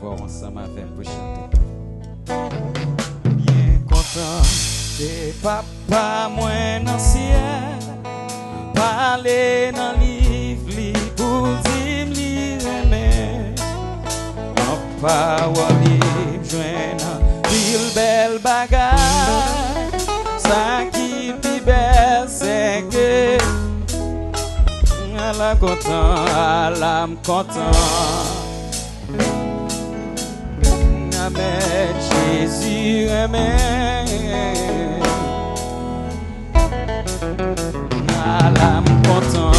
voir ensemble avec pour chanter. Bien content, c'est papa moi dans ciel, parler dans livre li pour dire li aimer. Mon parole li joindre pile belle bagarre, ça qui pi belle c'est que la content, l'âme content. Amen, Jésus, amen. L'âme content.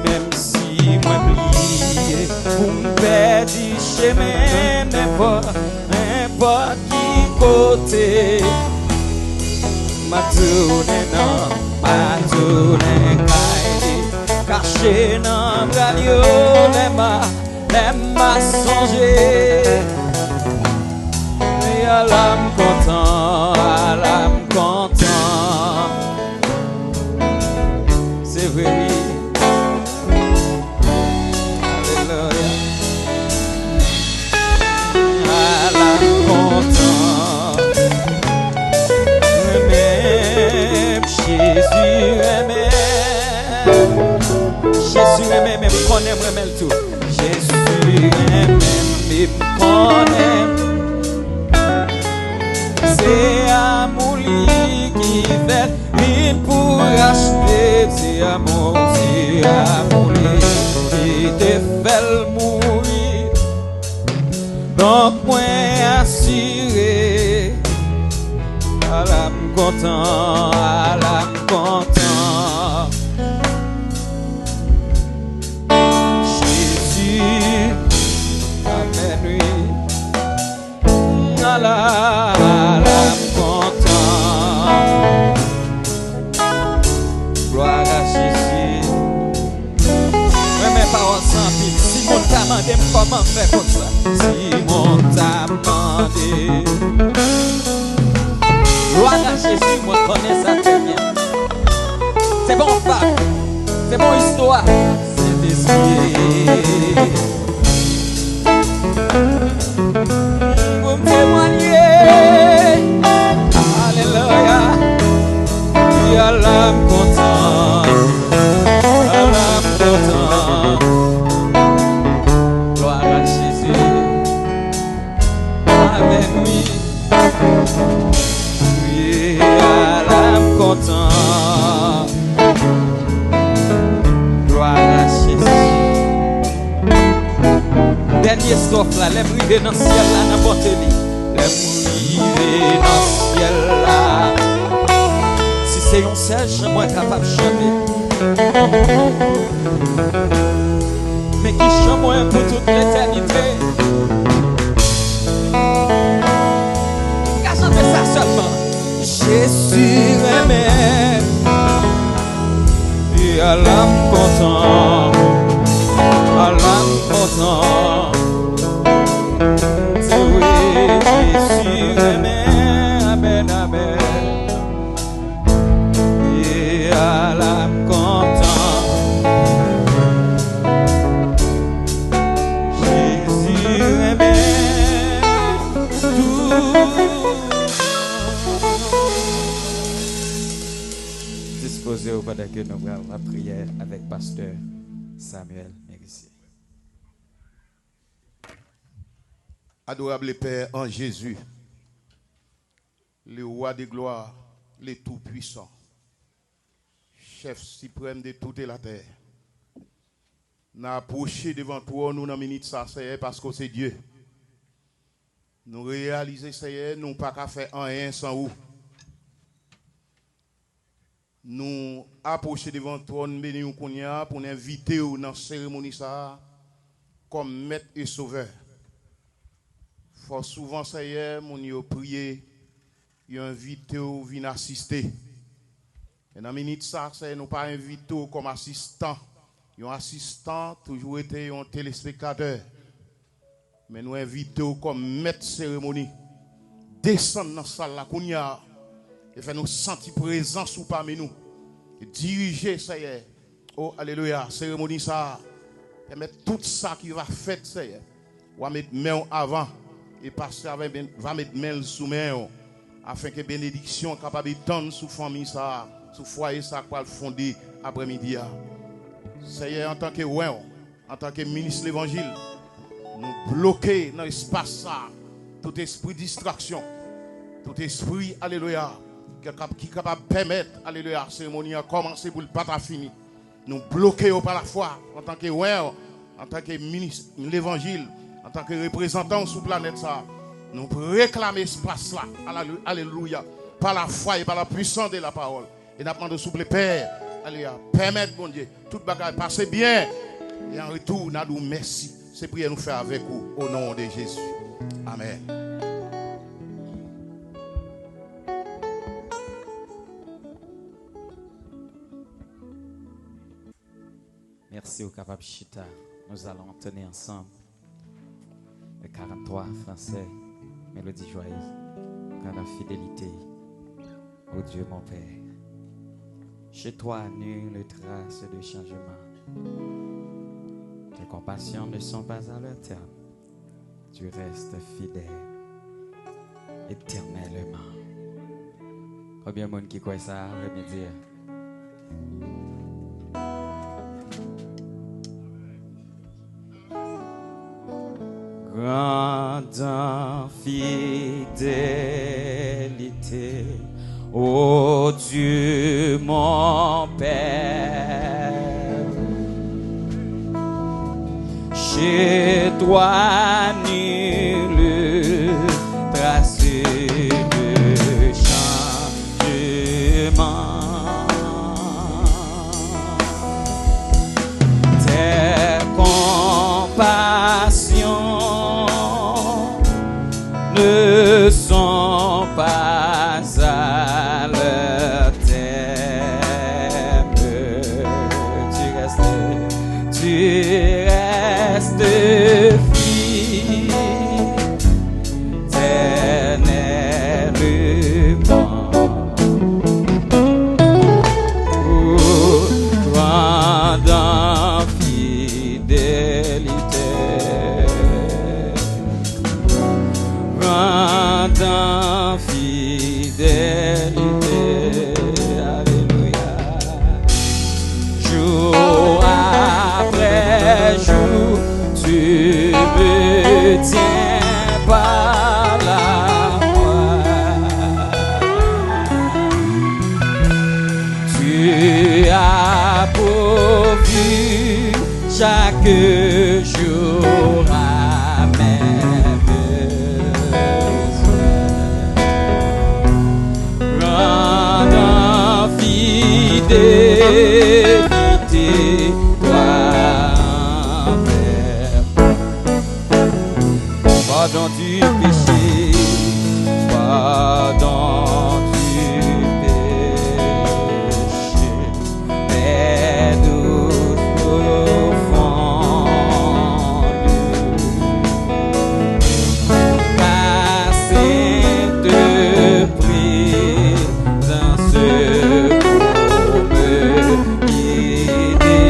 Même si moi plié, pour me perdre du chemin, n'importe qui côté. Ma tourne caille, caché dans radio, les ma songer. Et à l'âme content, c'est vrai, oui. Alléluia. À l'âme content. Jésus aimait, mais me connaît, me remet tout. Jésus aimait, mais me connaît. C'est amour qui fait vite pour acheter. C'est amour qui te fait mourir. Donc moi assuré. À l'âme content, Jésus, amen, oui. À l'âme content, gloire à Jésus. Ouais, mes paroles sans pile. Si mon t'a demandé comment faire comme ça, si mon t'a demandé. Gloire à Jésus, moi je connais ça très bien. C'est bon fac, c'est bon histoire. C'est esprit. Pour me témoigner. Alléluia. Et à l'âme content. À l'âme content. Gloire à Jésus. Amen, oui. À l'âme content, gloire à Jésus. Dernier strophe là, l'aime river dans le ciel là, n'importe lui. L'aime river dans le ciel là. Si c'est un seul, je suis capable de chanter. Mais qui chante moi pour toute l'éternité. Qu'à chanter ça seulement. Jésus aimait et à l'âme content, à l'âme content. C'est oui, Jésus aimait, amen, amen. Et à l'âme content, Jésus aimait tout. Disposez au pendant que nous allons la prière avec pasteur Samuel Mérissier. Adorable Père en Jésus, le roi de gloire, le tout-puissant, chef suprême de toute la terre, nous approché devant toi, nous dans minute ça, c'est parce que c'est Dieu. Nous réalisons, c'est nous pas qu'à faire rien sans vous. Nous approcher devant toi, nous bénissons pour nous inviter dans la cérémonie ça comme maître et sauveur. Fort souvent, ça y est, mon yo prié, yo invité ou vient assister. Et dans la minute ça, c'est nous pas invité comme assistant. Un assistant toujours été un téléspectateur. Mais nous invitons comme maître cérémonie. Descendre dans la salle là, et fait nous sentir présents sous parmi nous. Et diriger, ça y est. Oh, alléluia, cérémonie ça. Permettre tout ça qui va faire, ça y est. On va mettre main avant et passer avec, va mettre main sous main afin que bénédiction capable de tendre sous famille ça, sous foyer ça pour le fonder après-midi. Ça y est, en tant que en tant que ministre de l'évangile, nous bloquer dans l'espace ça tout esprit de distraction, tout esprit, alléluia, qui est capable de permettre, alléluia, la cérémonie à commencer pour le pas à finir. Nous bloquer par la foi en tant que en tant que ministre de l'évangile, en tant que représentant sur la planète ça. Nous réclamer espace là, alléluia, par la foi et par la puissance de la parole. Et nous demandons s'il vous plaît, Père, alléluia, permettre, bon Dieu, toute bagaille passe bien. Et en retour, nous disons merci. C'est prière nous faire avec vous au nom de Jésus. Amen. Merci au capable Chita. Nous allons entonner ensemble le 43 français, mélodie joyeuse, car la fidélité, ô Dieu mon Père. Chez toi, nulle trace de changement. Tes compassions ne sont pas à leur terme. Tu restes fidèle éternellement. Combien de monde qui croit ça, je vais me dire. Grande fidélité, ô Dieu mon Père. Chez toi, nulle trace de changement. Tes compassions ne sont pas à leur terme. Tu restes éternellement. Toi dans fidélité, dans fidélité, alléluia. Jour après jour, tu me tiens par la main. Tu as pourvu chaque jour à mes besoins. Rendant fidélité, toi envers. Pardon du péché, pardon du péché, mais nous profondes. Ta sainte présence pour me guider.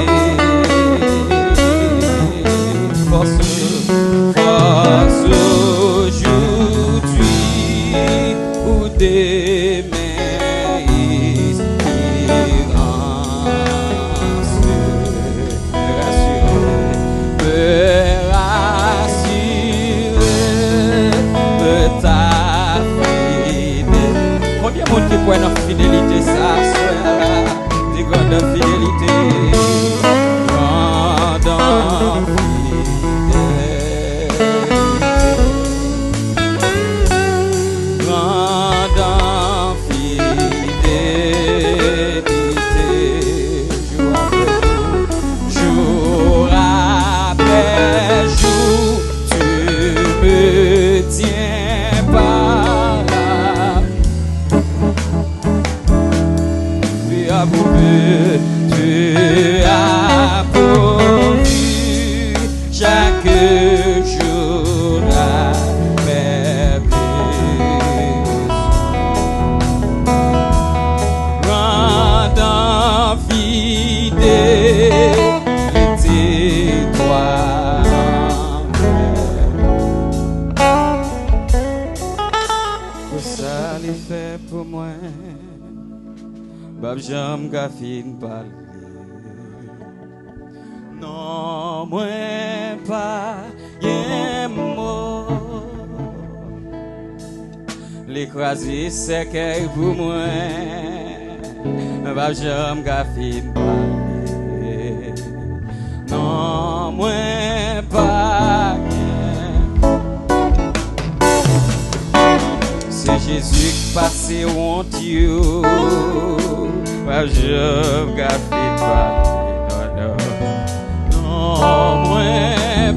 Force aujourd'hui ou demain, espérance me rassurer ta fidélité. Combien de monde qui croit dans la fidélité, ça, des grandes fidélité, grande jour après jour, tu me tiens par la main. Tu as pourvu chaque jour à mes besoins. fidélité, toi. Pour ça, les fait pour moi, Bab Jam Gafine parler. Non, moi pas, y'a mot. L'écrasé c'est pour moi, Bab Jam Gafine parler. Non, moi pas, c'est Jésus qui passe on Dieu. Bab Jam Gafine parler. Non, moi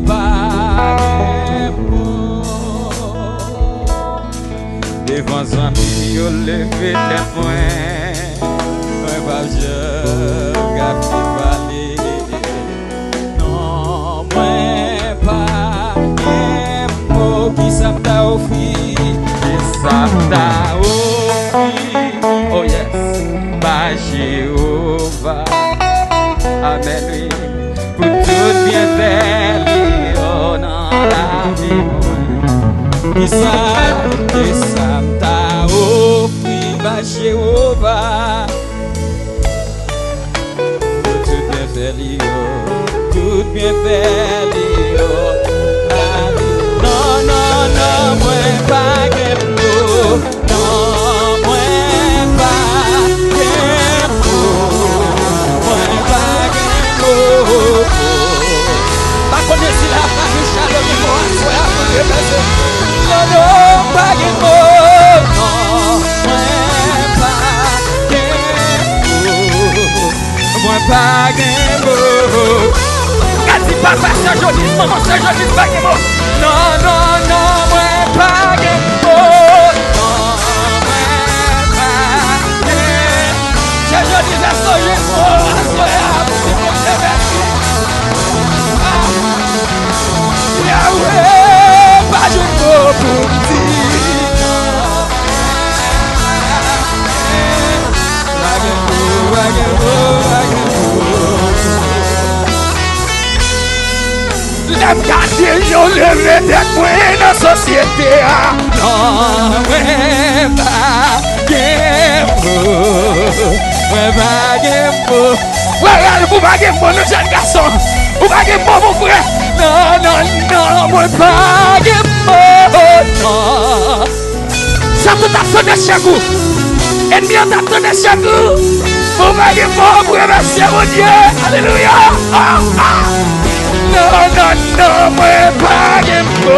pas devant un ami, yo levé tête moi pas je gaffe parler. Non, moi pas mot qui ça t'a offert, qui ça t'a offert. Oh yes, bah Jéhovah, amen oui. Pour tout bien faire, dans la vie. Qui ça t'a offert, va Jéhovah. Pour tout bien faire, tout bien faire, la vie. Non, non, non, moi pas que mot. Non, moi pas que mot. Moi pas que mot. Pas connaître la femme chaleur de moi, sois pour le passer. Non, non, pas de mots. Non, moi pas de mots. Quand il parle pas ça joli, maman ça joli, pas de mots. Non, non, non, moi pas de mots. Non, moi pas de mots. C'est joli, ça soye, Yahweh, pas de mots pour dire. L'aime garder, yon levé tête moi dans la société. Non, ouais, pas Gembo. Regarde, vous pas Gembo, nos jeunes garçons. Vous pas Gembo, mon frère. Non, non, non, moi pas Gembo. Non. Ça tout attendait chez vous. Ennemi attendait chez vous. Vous pas Gembo, vous remerciez mon Dieu. Alléluia. Non, non, non, moi pas Gembo.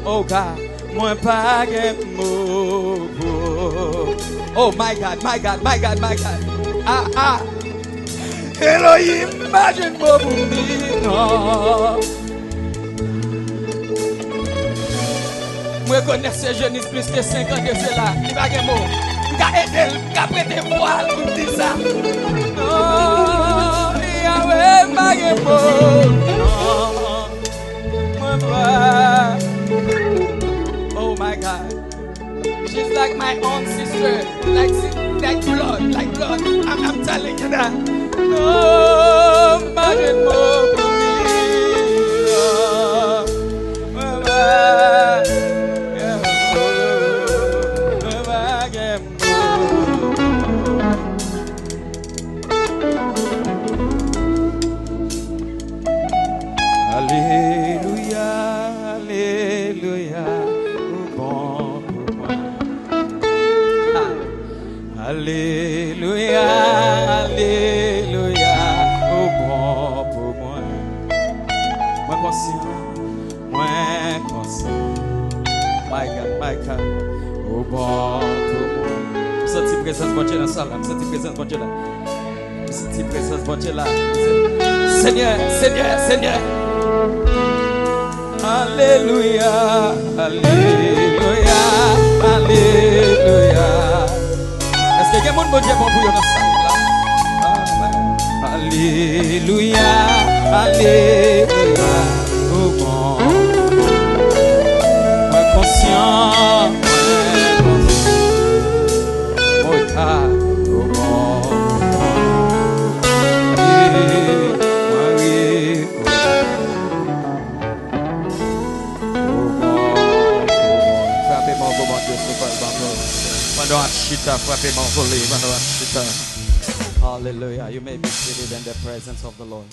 Oh God, moi pas de mots. Oh my God, my God, my God, my God. Ah. Elohim, imagine-moi pour dire non. Moi connais ces jeunes plus que 5 ans de cela. Il va de mots. Il va aider, il va prêter voile pour dire ça. Non, Yahweh, pas de mots. Non, moi pas. Oh my God, she's like my own sister, like blood, like blood. I'm telling you that. No, imagine more for me. Alléluia, Alléluia. Alléluia, Alléluia, au bon pour moi. Moi conscient, my God, au bon pour moi. Je sens présence de Dieu dans la salle, je sens présence de Dieu là. Je sens présence de Dieu là. Seigneur, Alléluia, Alléluia, Alléluia. bon Dieu bon pour vous dans salle là. Alléluia, alléluia, oh bon. Moi conscient, moi car, oh bon. Hallelujah. You may be seated in the presence of the Lord.